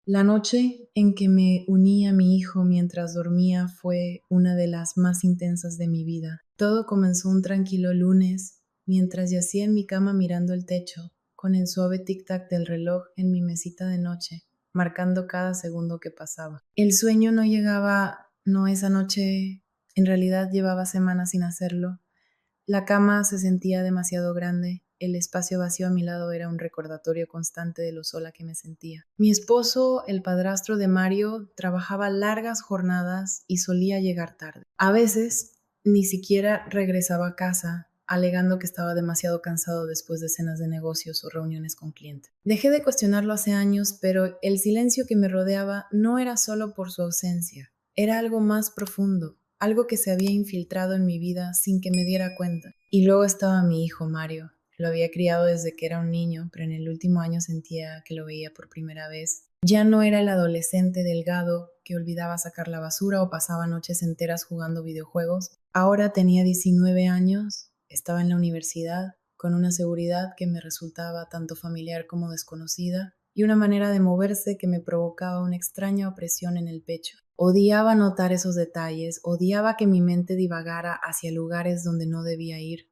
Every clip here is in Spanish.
La noche en que me uní a mi hijo mientras dormía fue una de las más intensas de mi vida. Todo comenzó un tranquilo lunes, mientras yacía en mi cama mirando el techo, con el suave tic-tac del reloj en mi mesita de noche, marcando cada segundo que pasaba. El sueño no llegaba, no esa noche, en realidad llevaba semanas sin hacerlo. La cama se sentía demasiado grande, el espacio vacío a mi lado era un recordatorio constante de lo sola que me sentía. Mi esposo, el padrastro de Mario, trabajaba largas jornadas y solía llegar tarde. A veces ni siquiera regresaba a casa, alegando que estaba demasiado cansado después de cenas de negocios o reuniones con clientes. Dejé de cuestionarlo hace años, pero el silencio que me rodeaba no era solo por su ausencia, era algo más profundo, algo que se había infiltrado en mi vida sin que me diera cuenta. Y luego estaba mi hijo Mario. Lo había criado desde que era un niño, pero en el último año sentía que lo veía por primera vez. Ya no era el adolescente delgado que olvidaba sacar la basura o pasaba noches enteras jugando videojuegos. Ahora tenía 19 años, estaba en la universidad, con una seguridad que me resultaba tanto familiar como desconocida, y una manera de moverse que me provocaba una extraña opresión en el pecho. Odiaba notar esos detalles, odiaba que mi mente divagara hacia lugares donde no debía ir,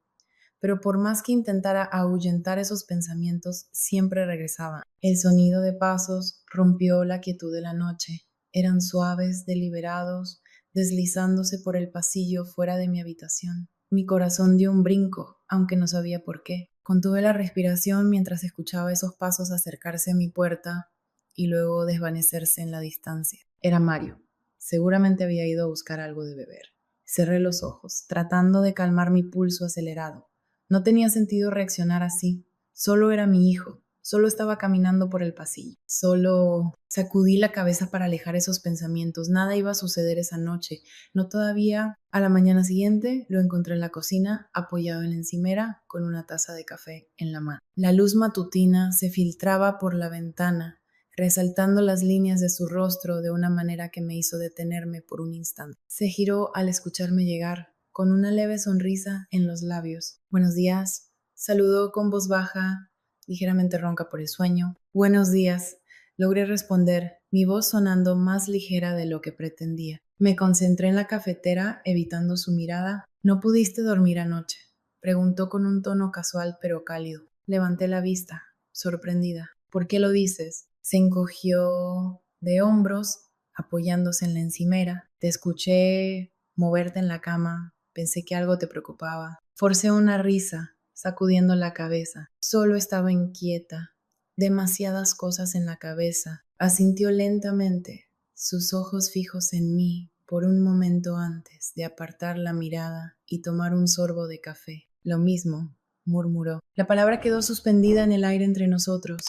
pero por más que intentara ahuyentar esos pensamientos, siempre regresaban. El sonido de pasos rompió la quietud de la noche. Eran suaves, deliberados, deslizándose por el pasillo fuera de mi habitación. Mi corazón dio un brinco, aunque no sabía por qué. Contuve la respiración mientras escuchaba esos pasos acercarse a mi puerta y luego desvanecerse en la distancia. Era Mario. Seguramente había ido a buscar algo de beber. Cerré los ojos, tratando de calmar mi pulso acelerado. No tenía sentido reaccionar así. Solo era mi hijo. Solo estaba caminando por el pasillo. Solo sacudí la cabeza para alejar esos pensamientos. Nada iba a suceder esa noche. No todavía. A la mañana siguiente lo encontré en la cocina, apoyado en la encimera, con una taza de café en la mano. La luz matutina se filtraba por la ventana, resaltando las líneas de su rostro de una manera que me hizo detenerme por un instante. Se giró al escucharme llegar, con una leve sonrisa en los labios. Buenos días. Saludó con voz baja, ligeramente ronca por el sueño. Buenos días. Logré responder, mi voz sonando más ligera de lo que pretendía. Me concentré en la cafetera, evitando su mirada. ¿No pudiste dormir anoche?, preguntó con un tono casual pero cálido. Levanté la vista, sorprendida. ¿Por qué lo dices? Se encogió de hombros, apoyándose en la encimera. Te escuché moverte en la cama. Pensé que algo te preocupaba. Forcé una risa, sacudiendo la cabeza. Solo estaba inquieta. Demasiadas cosas en la cabeza. Asintió lentamente, sus ojos fijos en mí por un momento antes de apartar la mirada y tomar un sorbo de café. Lo mismo, murmuró. La palabra quedó suspendida en el aire entre nosotros,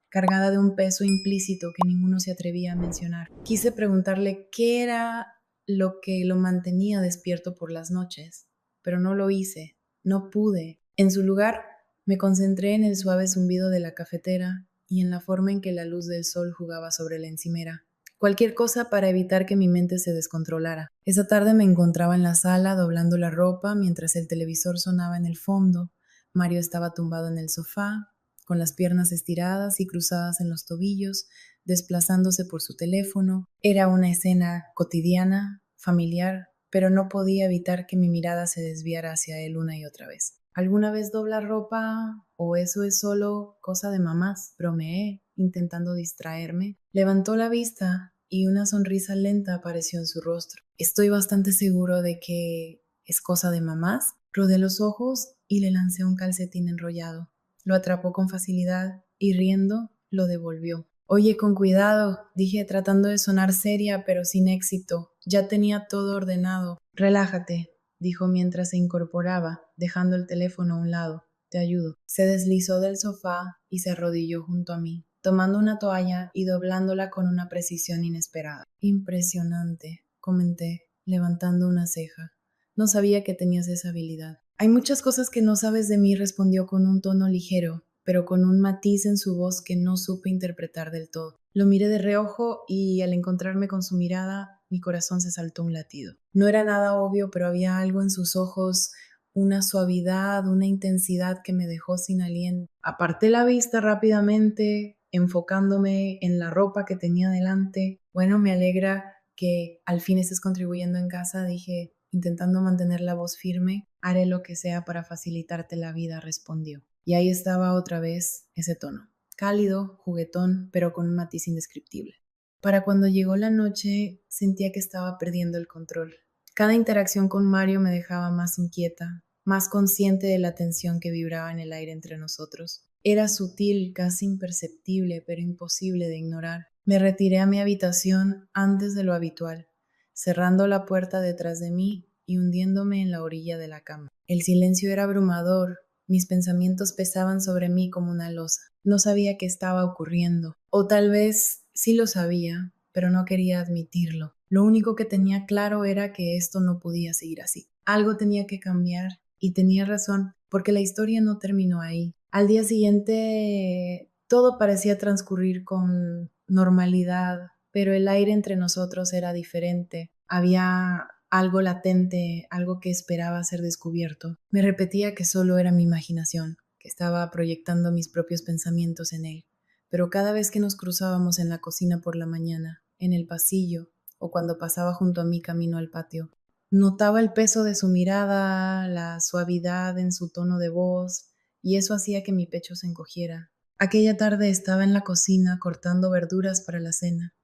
cargada de un peso implícito que ninguno se atrevía a mencionar. Quise preguntarle qué era lo que lo mantenía despierto por las noches, pero no lo hice, no pude. En su lugar, me concentré en el suave zumbido de la cafetera y en la forma en que la luz del sol jugaba sobre la encimera. Cualquier cosa para evitar que mi mente se descontrolara. Esa tarde me encontraba en la sala doblando la ropa mientras el televisor sonaba en el fondo. Mario estaba tumbado en el sofá, con las piernas estiradas y cruzadas en los tobillos, desplazándose por su teléfono. Era una escena cotidiana, familiar, pero no podía evitar que mi mirada se desviara hacia él una y otra vez. ¿Alguna vez dobla ropa o eso es solo cosa de mamás?, bromeé, intentando distraerme. Levantó la vista y una sonrisa lenta apareció en su rostro. Estoy bastante seguro de que es cosa de mamás. Rodé los ojos y le lancé un calcetín enrollado. Lo atrapó con facilidad y riendo lo devolvió. Oye, con cuidado, dije tratando de sonar seria pero sin éxito. Ya tenía todo ordenado. Relájate, dijo mientras se incorporaba, dejando el teléfono a un lado. Te ayudo. Se deslizó del sofá y se arrodilló junto a mí, tomando una toalla y doblándola con una precisión inesperada. Impresionante, comenté, levantando una ceja. No sabía que tenías esa habilidad. Hay muchas cosas que no sabes de mí, respondió con un tono ligero, pero con un matiz en su voz que no supe interpretar del todo. Lo miré de reojo y al encontrarme con su mirada, mi corazón se saltó un latido. No era nada obvio, pero había algo en sus ojos, una suavidad, una intensidad que me dejó sin aliento. Aparté la vista rápidamente, enfocándome en la ropa que tenía delante. Bueno, me alegra que al fin estés contribuyendo en casa, dije, intentando mantener la voz firme. Haré lo que sea para facilitarte la vida, respondió. Y ahí estaba otra vez ese tono, cálido, juguetón, pero con un matiz indescriptible. Para cuando llegó la noche, sentía que estaba perdiendo el control. Cada interacción con Mario me dejaba más inquieta, más consciente de la tensión que vibraba en el aire entre nosotros. Era sutil, casi imperceptible, pero imposible de ignorar. Me retiré a mi habitación antes de lo habitual, cerrando la puerta detrás de mí y hundiéndome en la orilla de la cama. El silencio era abrumador, mis pensamientos pesaban sobre mí como una losa. No sabía qué estaba ocurriendo, o tal vez sí lo sabía, pero no quería admitirlo. Lo único que tenía claro era que esto no podía seguir así. Algo tenía que cambiar, y tenía razón, porque la historia no terminó ahí. Al día siguiente todo parecía transcurrir con normalidad, pero el aire entre nosotros era diferente. Había algo latente, algo que esperaba ser descubierto. Me repetía que solo era mi imaginación, que estaba proyectando mis propios pensamientos en él. Pero cada vez que nos cruzábamos en la cocina por la mañana, en el pasillo, o cuando pasaba junto a mí camino al patio, notaba el peso de su mirada, la suavidad en su tono de voz, y eso hacía que mi pecho se encogiera. Aquella tarde estaba en la cocina cortando verduras para la cena.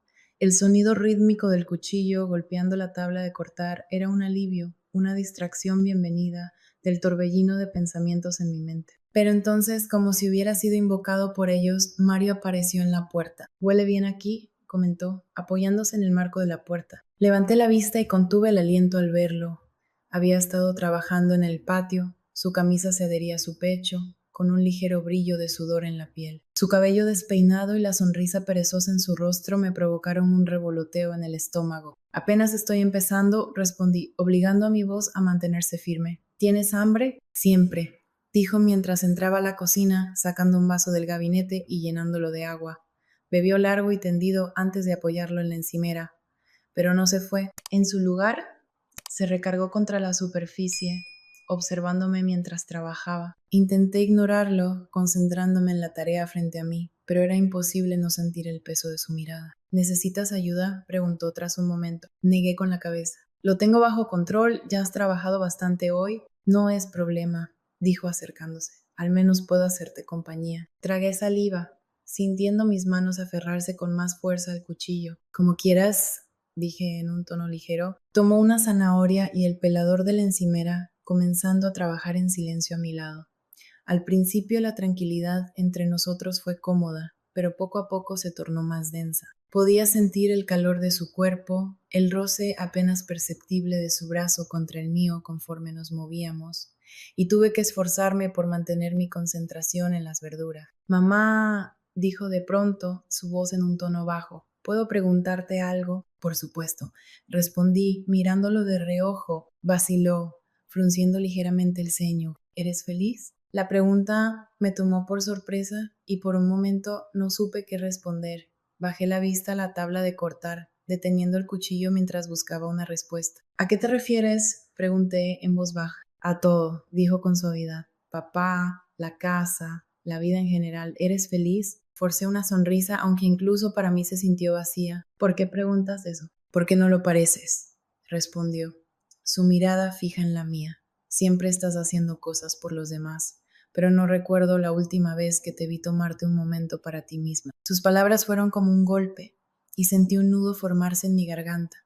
El sonido rítmico del cuchillo golpeando la tabla de cortar era un alivio, una distracción bienvenida del torbellino de pensamientos en mi mente. Pero entonces, como si hubiera sido invocado por ellos, Mario apareció en la puerta. «Huele bien aquí», comentó, apoyándose en el marco de la puerta. Levanté la vista y contuve el aliento al verlo. Había estado trabajando en el patio, su camisa se adhería a su pecho, con un ligero brillo de sudor en la piel. Su cabello despeinado y la sonrisa perezosa en su rostro me provocaron un revoloteo en el estómago. «Apenas estoy empezando», respondí, obligando a mi voz a mantenerse firme. «¿Tienes hambre?» «Siempre», dijo mientras entraba a la cocina, sacando un vaso del gabinete y llenándolo de agua. Bebió largo y tendido antes de apoyarlo en la encimera, pero no se fue. En su lugar, se recargó contra la superficie, observándome mientras trabajaba. Intenté ignorarlo, concentrándome en la tarea frente a mí, pero era imposible no sentir el peso de su mirada. ¿Necesitas ayuda?, preguntó tras un momento. Negué con la cabeza. «Lo tengo bajo control, ya has trabajado bastante hoy». «No es problema», dijo acercándose. «Al menos puedo hacerte compañía». Tragué saliva, sintiendo mis manos aferrarse con más fuerza al cuchillo. «Como quieras», dije en un tono ligero. Tomó una zanahoria y el pelador de la encimera, comenzando a trabajar en silencio a mi lado. Al principio la tranquilidad entre nosotros fue cómoda, pero poco a poco se tornó más densa. Podía sentir el calor de su cuerpo, el roce apenas perceptible de su brazo contra el mío conforme nos movíamos, y tuve que esforzarme por mantener mi concentración en las verduras. «Mamá», dijo de pronto, su voz en un tono bajo, «¿puedo preguntarte algo?» «Por supuesto», respondí, mirándolo de reojo. Vaciló, frunciendo ligeramente el ceño. «¿Eres feliz?» La pregunta me tomó por sorpresa y por un momento no supe qué responder. Bajé la vista a la tabla de cortar, deteniendo el cuchillo mientras buscaba una respuesta. «¿A qué te refieres?», pregunté en voz baja. «A todo», dijo con suavidad. «Papá, la casa, la vida en general. ¿Eres feliz?» Forcé una sonrisa, aunque incluso para mí se sintió vacía. «¿Por qué preguntas eso?» «¿Por qué no lo pareces?», respondió, su mirada fija en la mía. «Siempre estás haciendo cosas por los demás, pero no recuerdo la última vez que te vi tomarte un momento para ti misma». Sus palabras fueron como un golpe, y sentí un nudo formarse en mi garganta.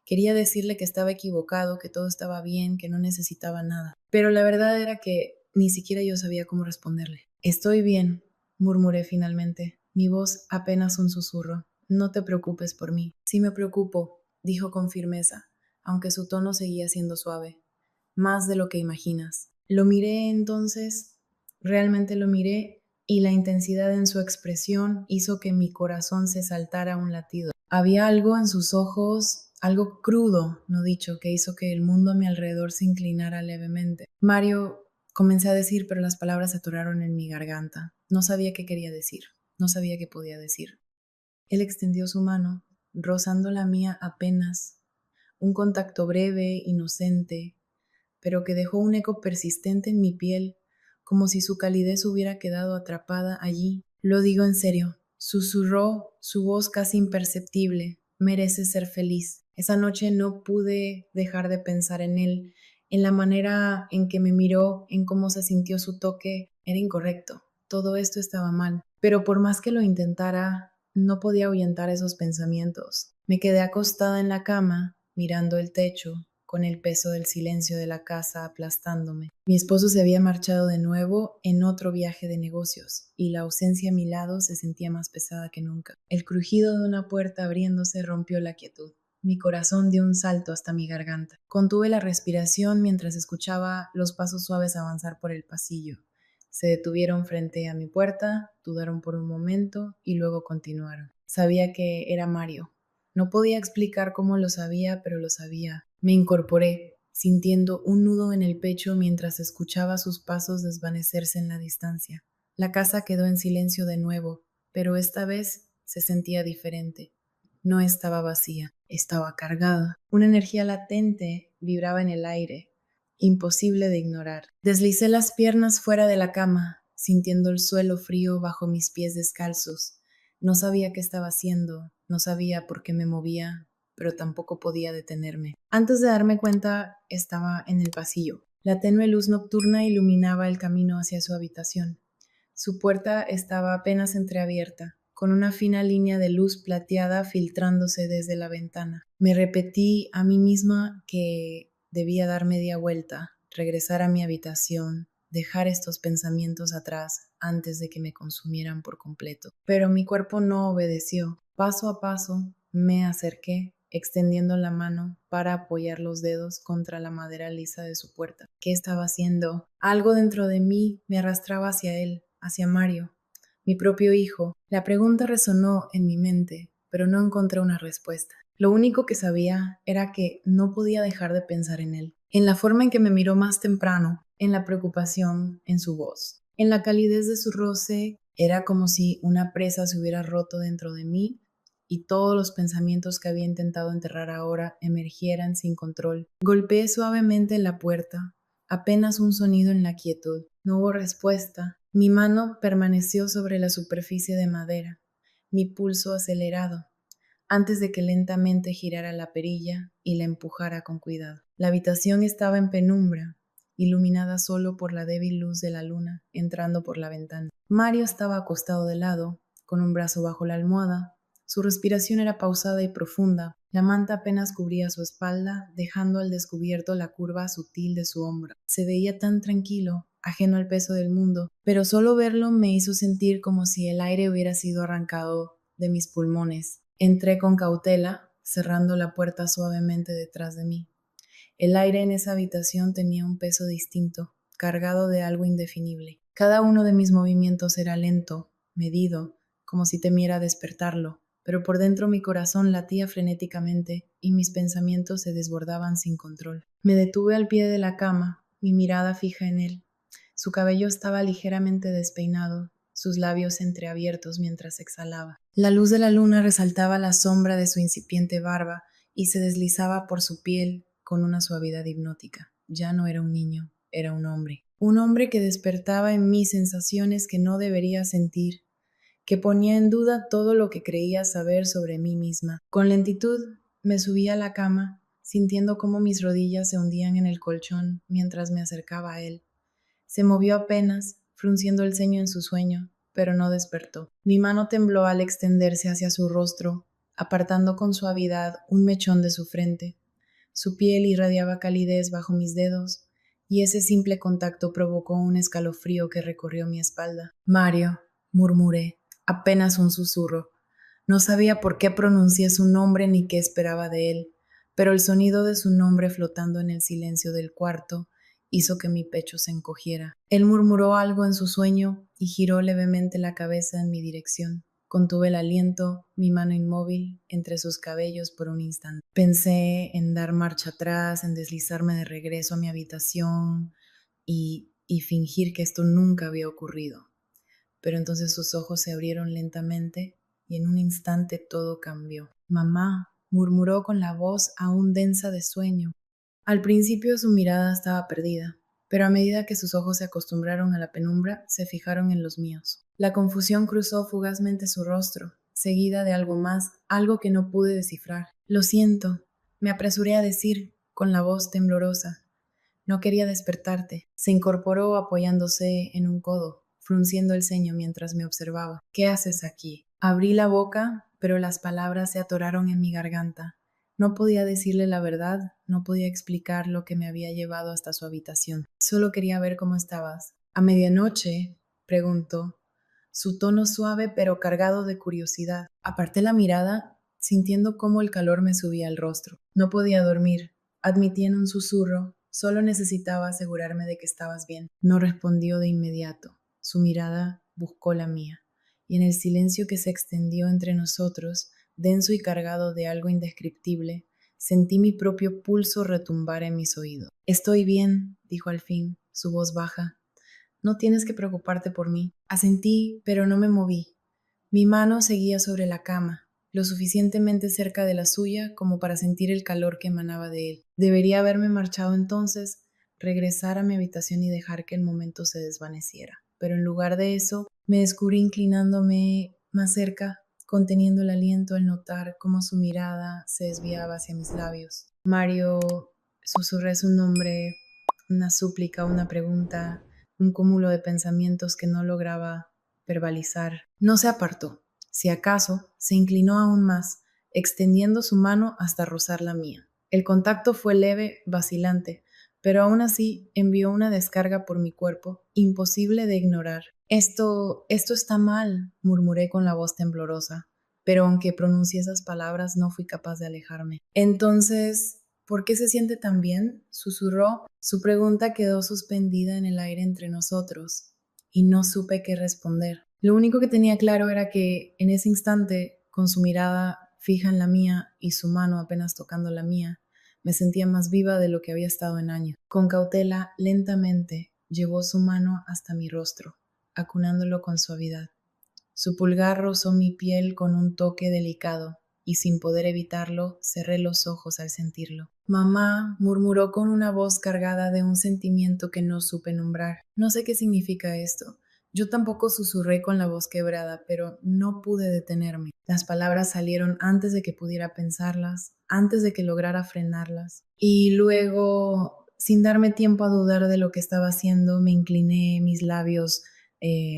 Quería decirle que estaba equivocado, que todo estaba bien, que no necesitaba nada. Pero la verdad era que ni siquiera yo sabía cómo responderle. «Estoy bien», murmuré finalmente, mi voz apenas un susurro. «No te preocupes por mí». «Sí me preocupo», dijo con firmeza, aunque su tono seguía siendo suave. «Más de lo que imaginas». Lo miré entonces, realmente lo miré, y la intensidad en su expresión hizo que mi corazón se saltara un latido. Había algo en sus ojos, algo crudo, no dicho, que hizo que el mundo a mi alrededor se inclinara levemente. «Mario», comencé a decir, pero las palabras se atoraron en mi garganta. No sabía qué quería decir, no sabía qué podía decir. Él extendió su mano, rozando la mía apenas, un contacto breve, inocente, pero que dejó un eco persistente en mi piel, como si su calidez hubiera quedado atrapada allí. «Lo digo en serio», Susurró su voz casi imperceptible. Mereces ser feliz. Esa noche no pude dejar de pensar en él, en la manera en que me miró, en cómo se sintió su toque. Era incorrecto. Todo esto estaba mal. Pero por más que lo intentara, no podía ahuyentar esos pensamientos. Me quedé acostada en la cama, mirando el techo, con el peso del silencio de la casa aplastándome. Mi esposo se había marchado de nuevo en otro viaje de negocios, y la ausencia a mi lado se sentía más pesada que nunca. El crujido de una puerta abriéndose rompió la quietud. Mi corazón dio un salto hasta mi garganta. Contuve la respiración mientras escuchaba los pasos suaves avanzar por el pasillo. Se detuvieron frente a mi puerta, dudaron por un momento y luego continuaron. Sabía que era Mario. No podía explicar cómo lo sabía, pero lo sabía. Me incorporé, sintiendo un nudo en el pecho mientras escuchaba sus pasos desvanecerse en la distancia. La casa quedó en silencio de nuevo, pero esta vez se sentía diferente. No estaba vacía, estaba cargada. Una energía latente vibraba en el aire, imposible de ignorar. Deslicé las piernas fuera de la cama, sintiendo el suelo frío bajo mis pies descalzos. No sabía qué estaba haciendo, no sabía por qué me movía, pero tampoco podía detenerme. Antes de darme cuenta, estaba en el pasillo. La tenue luz nocturna iluminaba el camino hacia su habitación. Su puerta estaba apenas entreabierta, con una fina línea de luz plateada filtrándose desde la ventana. Me repetí a mí misma que debía dar media vuelta, regresar a mi habitación, dejar estos pensamientos atrás antes de que me consumieran por completo. Pero mi cuerpo no obedeció. Paso a paso me acerqué, extendiendo la mano para apoyar los dedos contra la madera lisa de su puerta. ¿Qué estaba haciendo? Algo dentro de mí me arrastraba hacia él, hacia Mario, mi propio hijo. La pregunta resonó en mi mente, pero no encontré una respuesta. Lo único que sabía era que no podía dejar de pensar en él, en la forma en que me miró más temprano, en la preocupación en su voz, en la calidez de su roce. Era como si una presa se hubiera roto dentro de mí y todos los pensamientos que había intentado enterrar ahora emergieran sin control. Golpeé suavemente la puerta, apenas un sonido en la quietud. No hubo respuesta. Mi mano permaneció sobre la superficie de madera, mi pulso acelerado, antes de que lentamente girara la perilla y la empujara con cuidado. La habitación estaba en penumbra, iluminada solo por la débil luz de la luna entrando por la ventana. Mario estaba acostado de lado, con un brazo bajo la almohada. Su respiración era pausada y profunda. La manta apenas cubría su espalda, dejando al descubierto la curva sutil de su hombro. Se veía tan tranquilo, ajeno al peso del mundo, pero solo verlo me hizo sentir como si el aire hubiera sido arrancado de mis pulmones. Entré con cautela, cerrando la puerta suavemente detrás de mí. El aire en esa habitación tenía un peso distinto, cargado de algo indefinible. Cada uno de mis movimientos era lento, medido, como si temiera despertarlo, pero por dentro mi corazón latía frenéticamente y mis pensamientos se desbordaban sin control. Me detuve al pie de la cama, mi mirada fija en él. Su cabello estaba ligeramente despeinado, sus labios entreabiertos mientras exhalaba. La luz de la luna resaltaba la sombra de su incipiente barba y se deslizaba por su piel con una suavidad hipnótica. Ya no era un niño, era un hombre que despertaba en mí sensaciones que no debería sentir, que ponía en duda todo lo que creía saber sobre mí misma. Con lentitud me subí a la cama, sintiendo cómo mis rodillas se hundían en el colchón mientras me acercaba a él. Se movió apenas, frunciendo el ceño en su sueño, pero no despertó. Mi mano tembló al extenderse hacia su rostro, apartando con suavidad un mechón de su frente. Su piel irradiaba calidez bajo mis dedos, y ese simple contacto provocó un escalofrío que recorrió mi espalda. Mario, murmuré, apenas un susurro. No sabía por qué pronuncié su nombre ni qué esperaba de él, pero el sonido de su nombre flotando en el silencio del cuarto hizo que mi pecho se encogiera. Él murmuró algo en su sueño y giró levemente la cabeza en mi dirección. Contuve el aliento, mi mano inmóvil, entre sus cabellos por un instante. Pensé en dar marcha atrás, en deslizarme de regreso a mi habitación y fingir que esto nunca había ocurrido. Pero entonces sus ojos se abrieron lentamente y en un instante todo cambió. Mamá, murmuró con la voz aún densa de sueño. Al principio su mirada estaba perdida, pero a medida que sus ojos se acostumbraron a la penumbra, se fijaron en los míos. La confusión cruzó fugazmente su rostro, seguida de algo más, algo que no pude descifrar. Lo siento, me apresuré a decir, con la voz temblorosa. No quería despertarte. Se incorporó apoyándose en un codo, frunciendo el ceño mientras me observaba. ¿Qué haces aquí? Abrí la boca, pero las palabras se atoraron en mi garganta. No podía decirle la verdad, no podía explicar lo que me había llevado hasta su habitación. Solo quería ver cómo estabas. ¿A medianoche? Preguntó, su tono suave pero cargado de curiosidad. Aparté la mirada, sintiendo cómo el calor me subía al rostro. No podía dormir. Admití en un susurro, solo necesitaba asegurarme de que estabas bien. No respondió de inmediato. Su mirada buscó la mía, y en el silencio que se extendió entre nosotros, denso y cargado de algo indescriptible, sentí mi propio pulso retumbar en mis oídos. Estoy bien, dijo al fin, su voz baja. No tienes que preocuparte por mí. Asentí, pero no me moví. Mi mano seguía sobre la cama, lo suficientemente cerca de la suya como para sentir el calor que emanaba de él. Debería haberme marchado entonces, regresar a mi habitación y dejar que el momento se desvaneciera. Pero en lugar de eso, me descubrí inclinándome más cerca, conteniendo el aliento al notar cómo su mirada se desviaba hacia mis labios. Mario, susurré su nombre, una súplica, una pregunta, un cúmulo de pensamientos que no lograba verbalizar. No se apartó. Si acaso, se inclinó aún más, extendiendo su mano hasta rozar la mía. El contacto fue leve, vacilante, pero aún así envió una descarga por mi cuerpo, imposible de ignorar. Esto está mal, murmuré con la voz temblorosa, pero aunque pronuncié esas palabras no fui capaz de alejarme. Entonces, ¿por qué se siente tan bien? Susurró. Su pregunta quedó suspendida en el aire entre nosotros, y no supe qué responder. Lo único que tenía claro era que en ese instante, con su mirada fija en la mía y su mano apenas tocando la mía, me sentía más viva de lo que había estado en años. Con cautela, lentamente, llevó su mano hasta mi rostro, acunándolo con suavidad. Su pulgar rozó mi piel con un toque delicado, y sin poder evitarlo, cerré los ojos al sentirlo. Mamá, murmuró con una voz cargada de un sentimiento que no supe nombrar. No sé qué significa esto. Yo tampoco susurré con la voz quebrada, pero no pude detenerme. Las palabras salieron antes de que pudiera pensarlas, antes de que lograra frenarlas. Y luego, sin darme tiempo a dudar de lo que estaba haciendo, me incliné, mis labios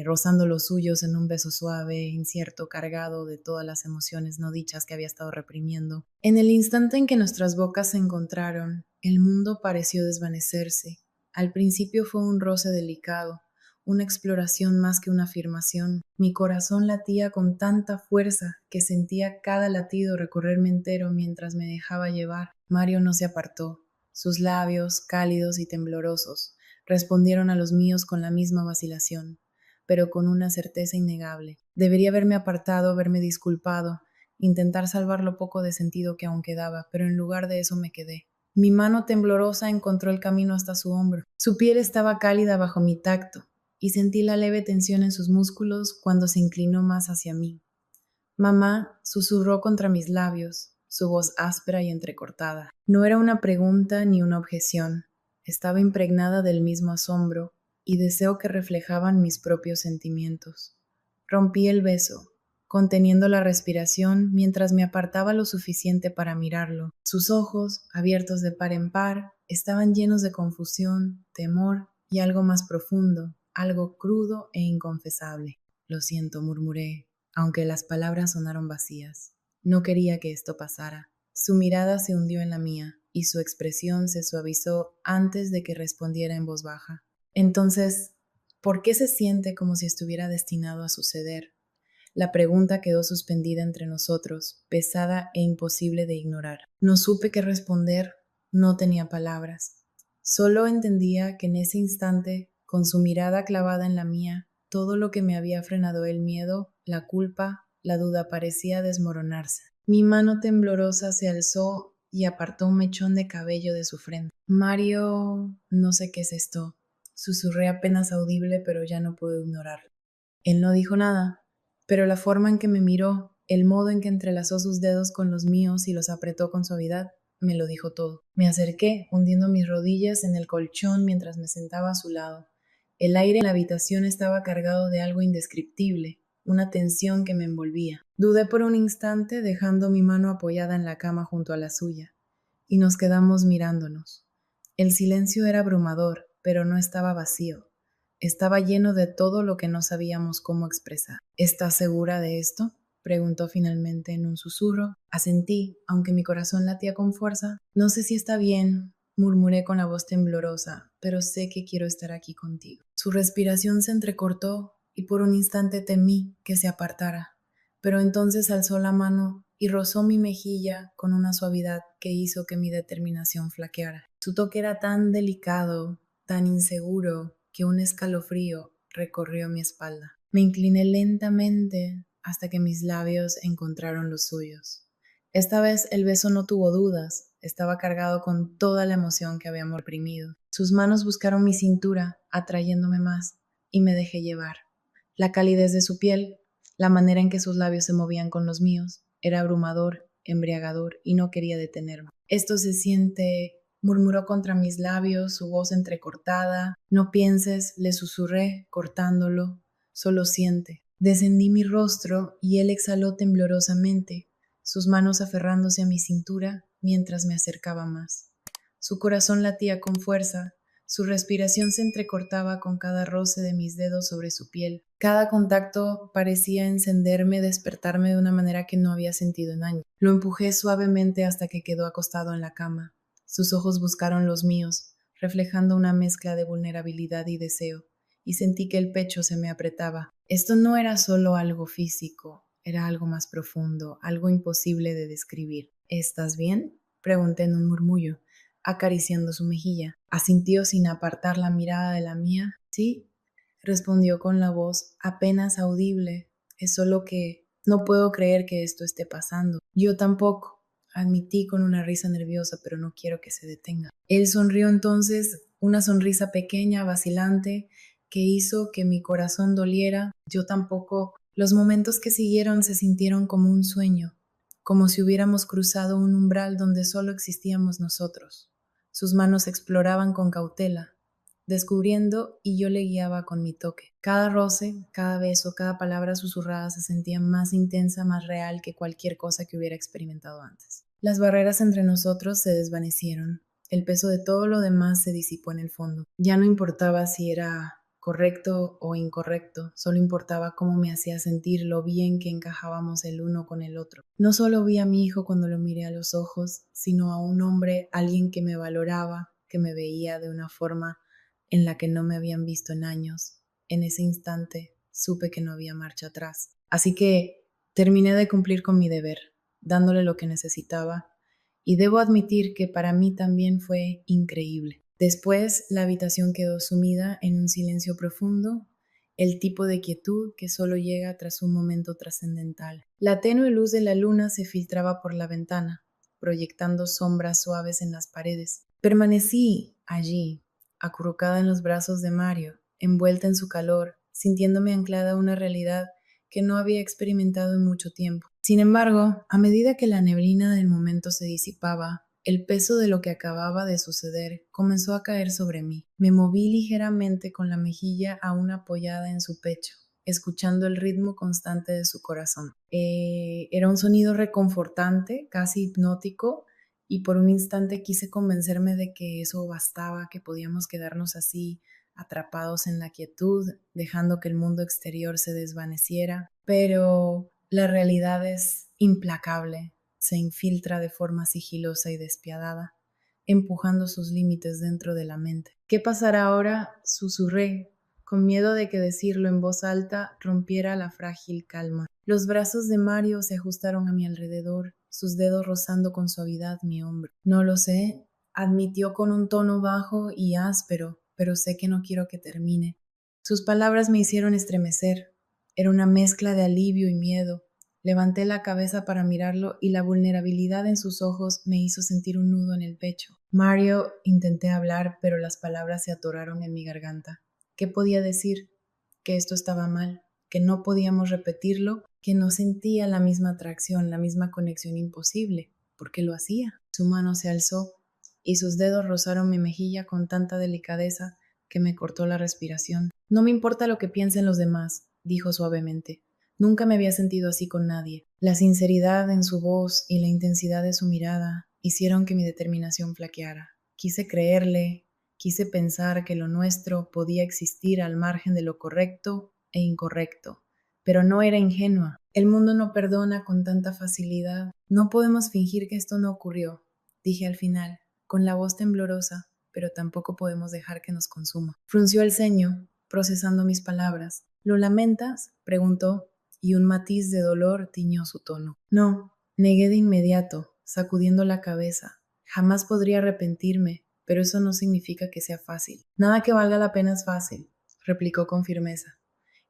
rozando los suyos en un beso suave, incierto, cargado de todas las emociones no dichas que había estado reprimiendo. En el instante en que nuestras bocas se encontraron, el mundo pareció desvanecerse. Al principio fue un roce delicado, una exploración más que una afirmación. Mi corazón latía con tanta fuerza que sentía cada latido recorrerme entero mientras me dejaba llevar. Mario no se apartó. Sus labios, cálidos y temblorosos, respondieron a los míos con la misma vacilación, pero con una certeza innegable. Debería haberme apartado, haberme disculpado, intentar salvar lo poco de sentido que aún quedaba, pero en lugar de eso me quedé. Mi mano temblorosa encontró el camino hasta su hombro. Su piel estaba cálida bajo mi tacto, y sentí la leve tensión en sus músculos cuando se inclinó más hacia mí. Mamá susurró contra mis labios, su voz áspera y entrecortada. No era una pregunta ni una objeción. Estaba impregnada del mismo asombro y deseo que reflejaban mis propios sentimientos. Rompí el beso, conteniendo la respiración mientras me apartaba lo suficiente para mirarlo. Sus ojos, abiertos de par en par, estaban llenos de confusión, temor y algo más profundo, algo crudo e inconfesable. Lo siento, murmuré, aunque las palabras sonaron vacías. No quería que esto pasara. Su mirada se hundió en la mía y su expresión se suavizó antes de que respondiera en voz baja. Entonces, ¿por qué se siente como si estuviera destinado a suceder? La pregunta quedó suspendida entre nosotros, pesada e imposible de ignorar. No supe qué responder, no tenía palabras. Solo entendía que en ese instante, con su mirada clavada en la mía, todo lo que me había frenado el miedo, la culpa, la duda parecía desmoronarse. Mi mano temblorosa se alzó y apartó un mechón de cabello de su frente. Mario, no sé qué es esto. Susurré apenas audible, pero ya no pude ignorarlo. Él no dijo nada, pero la forma en que me miró, el modo en que entrelazó sus dedos con los míos y los apretó con suavidad, me lo dijo todo. Me acerqué, hundiendo mis rodillas en el colchón mientras me sentaba a su lado, El aire en la habitación estaba cargado de algo indescriptible, una tensión que me envolvía. Dudé por un instante, dejando mi mano apoyada en la cama junto a la suya, y nos quedamos mirándonos. El silencio era abrumador, pero no estaba vacío. Estaba lleno de todo lo que no sabíamos cómo expresar. ¿Estás segura de esto?, preguntó finalmente en un susurro. Asentí, aunque mi corazón latía con fuerza. No sé si está bien, murmuré con la voz temblorosa, pero sé que quiero estar aquí contigo. Su respiración se entrecortó y por un instante temí que se apartara, pero entonces alzó la mano y rozó mi mejilla con una suavidad que hizo que mi determinación flaqueara. Su toque era tan delicado, tan inseguro, que un escalofrío recorrió mi espalda. Me incliné lentamente hasta que mis labios encontraron los suyos. Esta vez el beso no tuvo dudas, estaba cargado con toda la emoción que habíamos reprimido. Sus manos buscaron mi cintura, atrayéndome más, y me dejé llevar. La calidez de su piel, la manera en que sus labios se movían con los míos, era abrumador, embriagador, y no quería detenerme. Esto se siente, murmuró contra mis labios, su voz entrecortada. No pienses, le susurré, cortándolo. Solo siente. Descendí mi rostro y él exhaló temblorosamente, sus manos aferrándose a mi cintura mientras me acercaba más. Su corazón latía con fuerza, su respiración se entrecortaba con cada roce de mis dedos sobre su piel. Cada contacto parecía encenderme, despertarme de una manera que no había sentido en años. Lo empujé suavemente hasta que quedó acostado en la cama. Sus ojos buscaron los míos, reflejando una mezcla de vulnerabilidad y deseo, y sentí que el pecho se me apretaba. Esto no era solo algo físico, era algo más profundo, algo imposible de describir. ¿Estás bien?, pregunté en un murmullo, acariciando su mejilla. Asintió sin apartar la mirada de la mía. Sí, respondió con la voz apenas audible. Es solo que no puedo creer que esto esté pasando. Yo tampoco, admití con una risa nerviosa, pero no quiero que se detenga. Él sonrió entonces, una sonrisa pequeña, vacilante, que hizo que mi corazón doliera. Yo tampoco. Los momentos que siguieron se sintieron como un sueño, como si hubiéramos cruzado un umbral donde solo existíamos nosotros. Sus manos exploraban con cautela, descubriendo, y yo le guiaba con mi toque. Cada roce, cada beso, cada palabra susurrada se sentía más intensa, más real que cualquier cosa que hubiera experimentado antes. Las barreras entre nosotros se desvanecieron. El peso de todo lo demás se disipó en el fondo. Ya no importaba si era correcto o incorrecto, solo importaba cómo me hacía sentir, lo bien que encajábamos el uno con el otro. No solo vi a mi hijo cuando lo miré a los ojos, sino a un hombre, alguien que me valoraba, que me veía de una forma en la que no me habían visto en años. En ese instante supe que no había marcha atrás. Así que terminé de cumplir con mi deber, dándole lo que necesitaba, y debo admitir que para mí también fue increíble. Después, la habitación quedó sumida en un silencio profundo, el tipo de quietud que solo llega tras un momento trascendental. La tenue luz de la luna se filtraba por la ventana, proyectando sombras suaves en las paredes. Permanecí allí, acurrucada en los brazos de Mario, envuelta en su calor, sintiéndome anclada a una realidad que no había experimentado en mucho tiempo. Sin embargo, a medida que la neblina del momento se disipaba, el peso de lo que acababa de suceder comenzó a caer sobre mí. Me moví ligeramente con la mejilla aún apoyada en su pecho, escuchando el ritmo constante de su corazón. Era un sonido reconfortante, casi hipnótico, y por un instante quise convencerme de que eso bastaba, que podíamos quedarnos así, atrapados en la quietud, dejando que el mundo exterior se desvaneciera. Pero la realidad es implacable, se infiltra de forma sigilosa y despiadada, empujando sus límites dentro de la mente. ¿Qué pasará ahora?, susurré, con miedo de que decirlo en voz alta rompiera la frágil calma. Los brazos de Mario se ajustaron a mi alrededor, sus dedos rozando con suavidad mi hombro. No lo sé, admitió con un tono bajo y áspero, pero sé que no quiero que termine. Sus palabras me hicieron estremecer. Era una mezcla de alivio y miedo. Levanté la cabeza para mirarlo y la vulnerabilidad en sus ojos me hizo sentir un nudo en el pecho. Mario, intenté hablar, pero las palabras se atoraron en mi garganta. ¿Qué podía decir? Que esto estaba mal, que no podíamos repetirlo, que no sentía la misma atracción, la misma conexión imposible. ¿Por qué lo hacía? Su mano se alzó y sus dedos rozaron mi mejilla con tanta delicadeza que me cortó la respiración. No me importa lo que piensen los demás, dijo suavemente. Nunca me había sentido así con nadie. La sinceridad en su voz y la intensidad de su mirada hicieron que mi determinación flaqueara. Quise creerle, quise pensar que lo nuestro podía existir al margen de lo correcto e incorrecto, pero no era ingenua. El mundo no perdona con tanta facilidad. No podemos fingir que esto no ocurrió, dije al final, con la voz temblorosa, pero tampoco podemos dejar que nos consuma. Frunció el ceño, procesando mis palabras. ¿Lo lamentas?, preguntó, y un matiz de dolor tiñó su tono. No, negué de inmediato, sacudiendo la cabeza. Jamás podría arrepentirme, pero eso no significa que sea fácil. Nada que valga la pena es fácil, replicó con firmeza.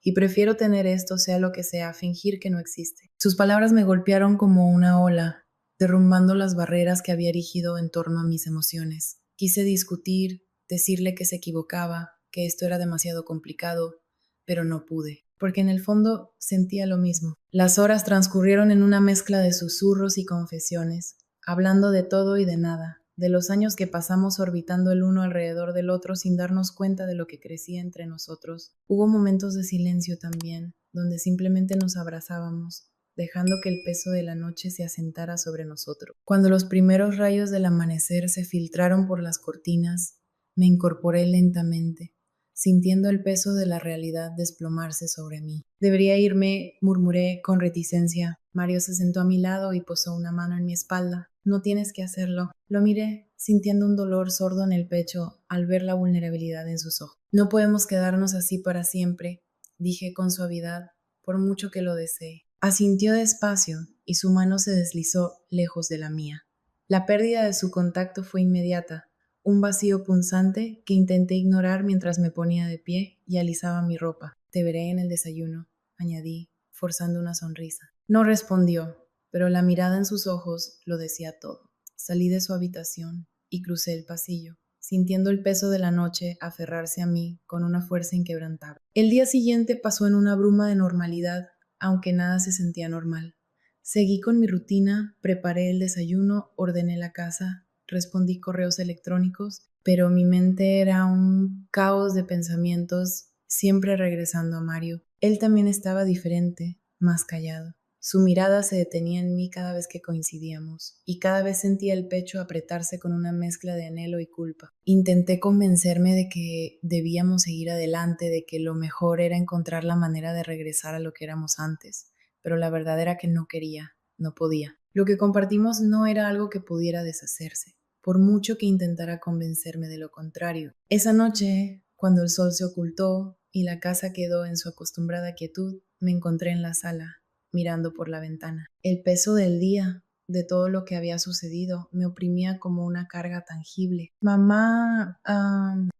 Y prefiero tener esto, sea lo que sea, fingir que no existe. Sus palabras me golpearon como una ola, derrumbando las barreras que había erigido en torno a mis emociones. Quise discutir, decirle que se equivocaba, que esto era demasiado complicado, pero no pude, porque en el fondo sentía lo mismo. Las horas transcurrieron en una mezcla de susurros y confesiones, hablando de todo y de nada, de los años que pasamos orbitando el uno alrededor del otro sin darnos cuenta de lo que crecía entre nosotros. Hubo momentos de silencio también, donde simplemente nos abrazábamos, dejando que el peso de la noche se asentara sobre nosotros. Cuando los primeros rayos del amanecer se filtraron por las cortinas, me incorporé lentamente, sintiendo el peso de la realidad desplomarse sobre mí. Debería irme, murmuré con reticencia. Mario se sentó a mi lado y posó una mano en mi espalda. No tienes que hacerlo. Lo miré, sintiendo un dolor sordo en el pecho al ver la vulnerabilidad en sus ojos. No podemos quedarnos así para siempre, dije con suavidad, por mucho que lo desee. Asintió despacio y su mano se deslizó lejos de la mía. La pérdida de su contacto fue inmediata, un vacío punzante que intenté ignorar mientras me ponía de pie y alisaba mi ropa. Te veré en el desayuno, añadí, forzando una sonrisa. No respondió, pero la mirada en sus ojos lo decía todo. Salí de su habitación y crucé el pasillo, sintiendo el peso de la noche aferrarse a mí con una fuerza inquebrantable. El día siguiente pasó en una bruma de normalidad, aunque nada se sentía normal. Seguí con mi rutina, preparé el desayuno, ordené la casa, respondí correos electrónicos, pero mi mente era un caos de pensamientos, siempre regresando a Mario. Él también estaba diferente, más callado. Su mirada se detenía en mí cada vez que coincidíamos, y cada vez sentía el pecho apretarse con una mezcla de anhelo y culpa. Intenté convencerme de que debíamos seguir adelante, de que lo mejor era encontrar la manera de regresar a lo que éramos antes, pero la verdad era que no quería, no podía. Lo que compartimos no era algo que pudiera deshacerse, por mucho que intentara convencerme de lo contrario. Esa noche, cuando el sol se ocultó y la casa quedó en su acostumbrada quietud, me encontré en la sala, mirando por la ventana. El peso del día, de todo lo que había sucedido, me oprimía como una carga tangible. Mamá,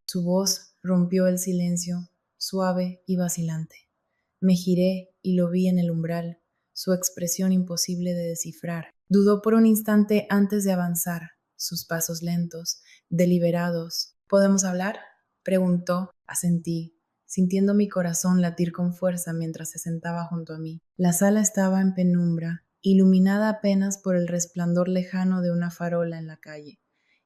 su voz rompió el silencio, suave y vacilante. Me giré y lo vi en el umbral, su expresión imposible de descifrar. Dudó por un instante antes de avanzar, sus pasos lentos, deliberados. ¿Podemos hablar?, preguntó. Asentí, sintiendo mi corazón latir con fuerza mientras se sentaba junto a mí. La sala estaba en penumbra, iluminada apenas por el resplandor lejano de una farola en la calle.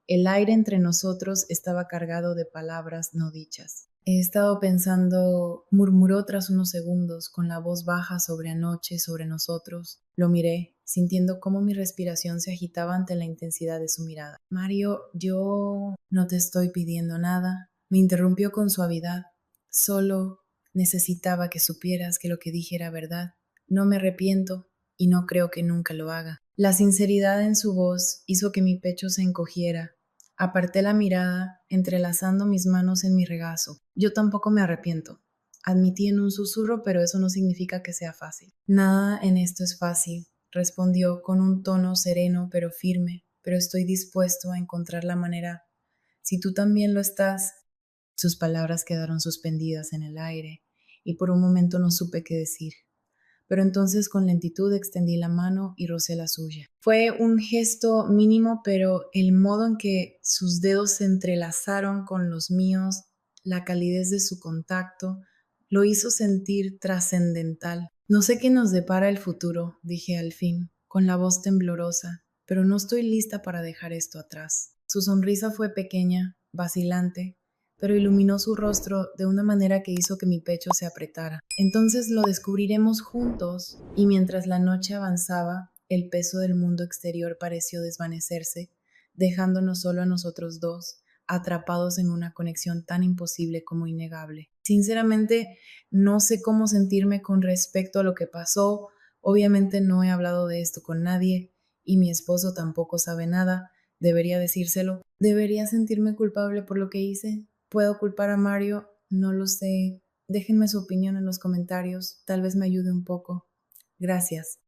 El aire entre nosotros estaba cargado de palabras no dichas. He estado pensando, murmuró tras unos segundos, con la voz baja sobre anoche, sobre nosotros. Lo miré, sintiendo cómo mi respiración se agitaba ante la intensidad de su mirada. Mario, yo no te estoy pidiendo nada, me interrumpió con suavidad. Solo necesitaba que supieras que lo que dije era verdad. No me arrepiento y no creo que nunca lo haga. La sinceridad en su voz hizo que mi pecho se encogiera. Aparté la mirada, entrelazando mis manos en mi regazo. Yo tampoco me arrepiento, admití en un susurro, pero eso no significa que sea fácil. Nada en esto es fácil, respondió con un tono sereno pero firme, pero estoy dispuesto a encontrar la manera. Si tú también lo estás. Sus palabras quedaron suspendidas en el aire, y por un momento no supe qué decir. Pero entonces con lentitud extendí la mano y rocé la suya. Fue un gesto mínimo, pero el modo en que sus dedos se entrelazaron con los míos, la calidez de su contacto, lo hizo sentir trascendental. No sé qué nos depara el futuro, dije al fin, con la voz temblorosa, pero no estoy lista para dejar esto atrás. Su sonrisa fue pequeña, vacilante, pero iluminó su rostro de una manera que hizo que mi pecho se apretara. Entonces lo descubriremos juntos, y mientras la noche avanzaba, el peso del mundo exterior pareció desvanecerse, dejándonos solo a nosotros dos, atrapados en una conexión tan imposible como innegable. Sinceramente, no sé cómo sentirme con respecto a lo que pasó. Obviamente no he hablado de esto con nadie y mi esposo tampoco sabe nada. ¿Debería decírselo? ¿Debería sentirme culpable por lo que hice? ¿Puedo culpar a Mario? No lo sé. Déjenme su opinión en los comentarios. Tal vez me ayude un poco. Gracias.